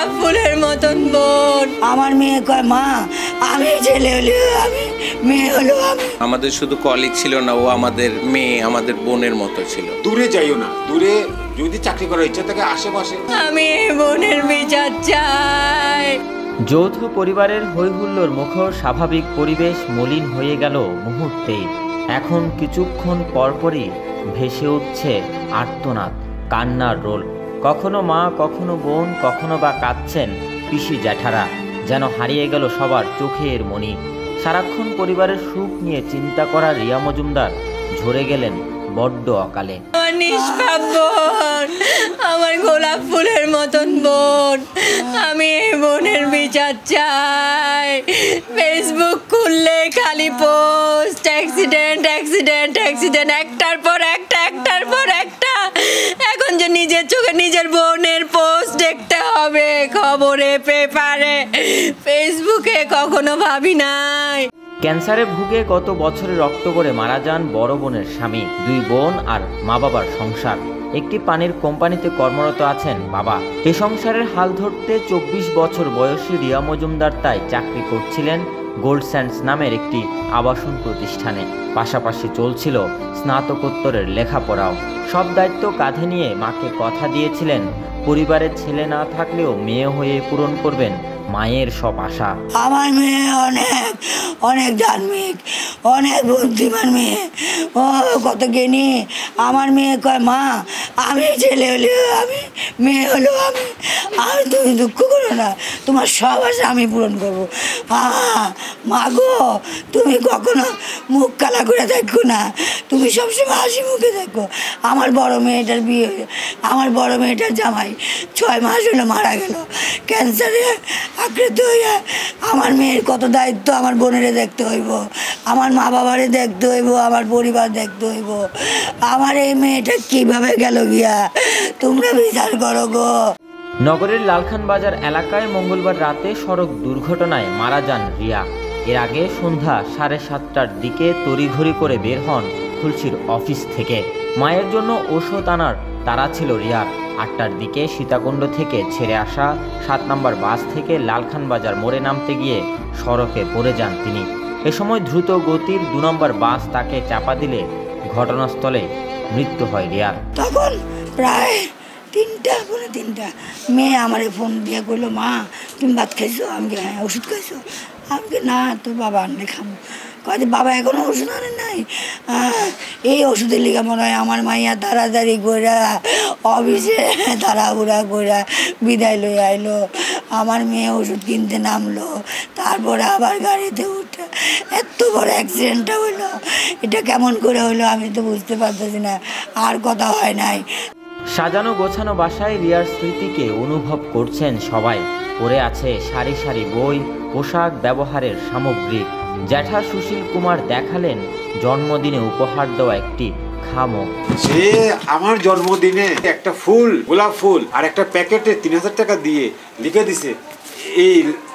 গোলাপ ফুলের মতন বোন। আমার মেয়ে কয় মা আমি ছেলে হলে আমি, মেয়ে হলো আমি। আমাদের শুধু কলিগ ছিল না, ও আমাদের মেয়ে, আমাদের বোনের মতো ছিল। দূরে যাইও না, দূরে যদি চাকরি করার ইচ্ছা থাকে আশেপাশে। আমি বোনের বিচার চাই। যৌথ পরিবারের হৈহুল্লোর মুখর স্বাভাবিক পরিবেশ মলিন হয়ে গেল মুহূর্তেই। এখন কিছুক্ষণ পরপরই ভেসে উঠছে আর্তনাদ, কান্নার রোল। কখনো মা, কখনো বোন, কখনো বা কাঁদছেন পিসি জ্যাঠারা। যেন হারিয়ে গেল সবার চোখের মণি। সারাক্ষণ পরিবারের সুখ নিয়ে চিন্তা করা রিয়া মজুমদার ঝরে গেলেন বড্ড অকালে। আমার নিষ্পাপ বোন, আমার গোলাপ ফুলের মতন বোন, আমি এই বোনের বিচার চাই। ফেসবুক খুললে খালি পোস্ট, অ্যাক্সিডেন্ট অ্যাক্সিডেন্ট অ্যাক্সিডেন্ট, একটার পর একটা, একটার পর একটা। এখন যে নিজের চোখে নিজের বোনের পোস্ট দেখতে হবে, খবরে, পেপারে, ফেসবুকে, কখনো ভাবি নাই। ক্যান্সারে ভুগে গত বছরের অক্টোবরে মারা যান বড় বোনের স্বামী। 2 বোন আর মা বাবার সংসার। একটি পানির কোম্পানিতে কর্মরত আছেন বাবা। এ সংসারের হাল ধরতে 24 বছর বয়সী রিয়া মজুমদার তাই চাকরি করছিলেন গোল্ড স্যান্ডস নামের একটি আবাসন প্রতিষ্ঠানে। পাশাপাশি চলছিল স্নাতকোত্তরের লেখাপড়াও। সব দায়িত্ব কাঁধে নিয়ে মাকে কথা দিয়েছিলেন পরিবারের ছেলে না থাকলেও মেয়ে হয়ে পূরণ করবেন মায়ের সব আশা। আমার মেয়ে অনেক অনেক ধার্মিক, অনেক বুদ্ধিমান মেয়ে, ও কত জ্ঞানী। আমার মেয়ে কয় মা আমি ছেলে হলে আমি, মেয়ে হলো আমি। আর তুমি দুঃখ করো না, তোমার সব আশা আমি পূরণ করবো। মা গো, তুমি কখনো মুখ কালা করে দেখো না, তুমি সবসময় হাসি মুখে দেখো। আমার বড় মেয়েটার বিয়ে, আমার বড় মেয়েটার জামাই 6 মাস হলো মারা গেল ক্যান্সারে আক্রান্ত হইয়া। আমার মেয়ের কত দায়িত্ব আমার বোনেরে দেখতে হইব, আমার মা বাবারে দেখতে হইব, আমার পরিবার দেখতে হইব। আমার এই মেয়েটা কিভাবে গেল গিয়া, তোমরা বিচার করো গো। নগরের লালখান বাজার এলাকায় মঙ্গলবার রাতে সড়ক দুর্ঘটনায় মারা যান রিয়া। এর আগে সন্ধ্যা 7:30টার দিকে তড়িঘড়ি করে বের হন খুলশির অফিস থেকে। মায়ের জন্য ওষুধ আনার তাড়া ছিল রিয়ার। 8টার দিকে সীতাকুণ্ড থেকে ছেড়ে আসা 7 নম্বর বাস থেকে লালখান বাজার মোড়ে নামতে গিয়ে সড়কে পড়ে যান তিনি। এ সময় দ্রুত গতির 2 নম্বর বাস তাকে চাপা দিলে ঘটনাস্থলে মৃত্যু হয় রিয়ার। তখন প্রায় 3টা মেয়ে আমারে ফোন দিয়ে বললো মা তুমি ভাত খাইছো? আমি হ্যাঁ। ওষুধ খাইছো? আমি না, তোর বাবা আনলে খাবো। কয়েক বাবা এখনো ওষুধ আনে নাই। এই ওষুধের লিগে মনে হয় আমার মাইয়া তাড়াতাড়ি কইরা অফিসে তাড়াহুড়া কইরা বিদায় লই আইলো। আমার মেয়ে ওষুধ কিনতে নামলো, তারপরে আবার গাড়িতে উঠে এত বড় অ্যাক্সিডেন্টটা হইলো। এটা কেমন করে হইলো আমি তো বুঝতে পারতেছি না, আর কথা হয় নাই। সাজানো গোছানো বাসায় রিয়ার স্মৃতিকে অনুভব করছেন সবাই। পড়ে আছে সারি সারি বই, পোশাক, ব্যবহারের সামগ্রী। জ্যাঠা সুশীল কুমার দেখালেন জন্মদিনে উপহার দেওয়া একটি খামক। সে আমার জন্মদিনে একটা ফুল, গোলাপ ফুল আর একটা প্যাকেটে 3000 টাকা দিয়ে লিখে দিছে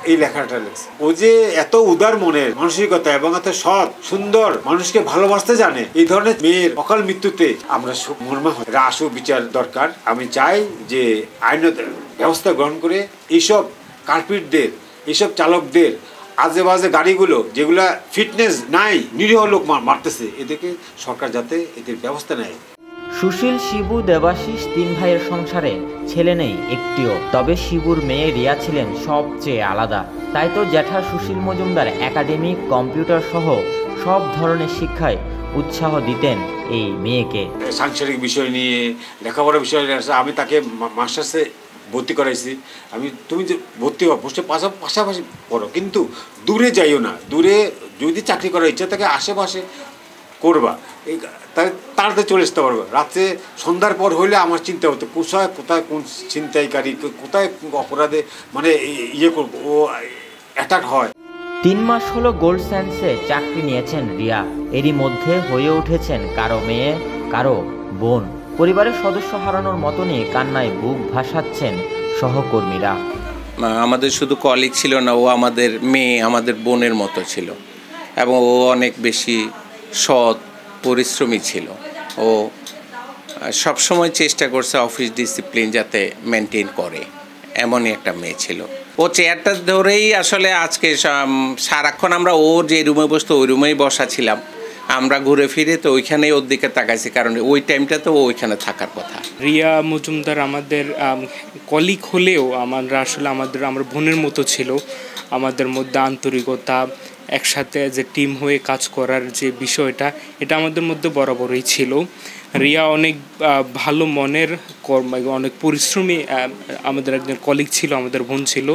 এই লেখাটা লিখছে। ও যে এত উদার মনের মানসিকতা এবং এত সৎ সুন্দর, মানুষকে ভালোবাসতে জানে। এই ধরনের মেয়ের অকাল মৃত্যুতে আমরা মর্মা হই। আশু বিচার দরকার। আমি চাই যে আইনত ব্যবস্থা গ্রহণ করে এইসব কারপিটদের, এইসব চালকদের, আজে বাজে গাড়িগুলো যেগুলা ফিটনেস নাই, নিরীহ লোক মারতেছে, এদেরকে সরকার যাতে এদের ব্যবস্থা নেয়। সুশীল, শিবু, দেবাশিস 3 ভাইয়ের সংসারে ছেলে নেই একটিও। তবে শিবুর মেয়ে রিয়া ছিলেন সবচেয়ে আলাদা। তাই তো জ্যাঠা সুশীল মজুমদার একাডেমিক, কম্পিউটার সহ সব ধরনের শিক্ষায় উৎসাহ দিতেন এই মেয়েকে। সাংসারিক বিষয় নিয়ে, লেখাপড়ার বিষয় নিয়ে আমি তাকে মাস্টার্সে ভর্তি করাইছি। তুমি যে ভর্তি হওয়া পাশাপাশি পড়ো, কিন্তু দূরে যাইও না, দূরে যদি চাকরি করার ইচ্ছা থাকে আশেপাশে করবা, তাড়াতাড়ি চলে আসতে পারবে। রাত্রে সন্ধ্যার পর হইলে আমার চিন্তা হতো কোথায় কোন ছিনতাইকারী, কোথায় অপরাধে মানে ইয়ে করবো, ও অ্যাটাক হয়। 3 মাস হলো গোল্ড স্যান্ডসে চাকরি নিয়েছেন রিয়া। এরই মধ্যে হয়ে উঠেছেন কারো মেয়ে, কারো বোন। পরিবারের সদস্য হারানোর মতনই কান্নায় বুক ভাসাচ্ছেন সহকর্মীরা। আমাদের শুধু কলিগ ছিল না, ও আমাদের মেয়ে, আমাদের বোনের মতো ছিল এবং ও অনেক বেশি সৎ, পরিশ্রমী ছিল। ও সবসময় চেষ্টা করছে অফিস ডিসিপ্লিন যাতে মেনটেন করে এমনই একটা মেয়ে ছিল। ও চেয়ারটা ধরেই আসলে আজকে সারাক্ষণ আমরা ও যে রুমে বসতো ওই রুমেই বসা ছিলাম, আমরা ঘুরে ফিরে তো ওইখানেই ওর দিকে তাকাইছি, কারণ ওই টাইমটা তো ওইখানে থাকার কথা। রিয়া মজুমদার আমাদের কলিগ হলেও আমরা আসলে আমার বোনের মতো ছিল। আমাদের মধ্যে আন্তরিকতা, একসাথে যে টিম হয়ে কাজ করার যে বিষয়টা, এটা আমাদের মধ্যে বরাবরই ছিল। রিয়া অনেক ভালো মনের, অনেক পরিশ্রমী আমাদের একজন কলিগ ছিল, আমাদের বোন ছিল।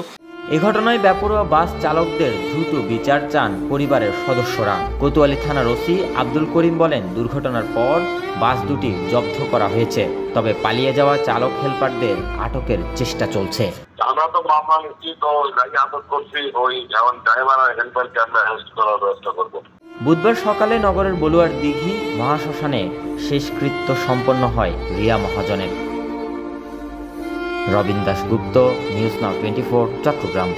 এ ঘটনায় বেপরোয়া বাস চালকদের দ্রুত বিচার চান পরিবারের সদস্যরা। কোতোয়ালি থানার ওসি আব্দুল করিম বলেন, দুর্ঘটনার পর বাস দুটি জব্দ করা হয়েছে, তবে পালিয়ে যাওয়া চালক হেলপারদের আটকের চেষ্টা চলছে। আমরা তো মামলা নিচ্ছি, তো যাকে আটক করছি ওই এখন ড্রাইভার আর হেল্পারকে আমরা অ্যারেস্ট করার ব্যবস্থা করবো। বুধবার সকালে নগরের বলুয়ার দিঘি মহাশ্মশানে শেষকৃত্য সম্পন্ন হয় রিয়া মহাজনের। Robin Dasgupta, news now 24, Chittagong.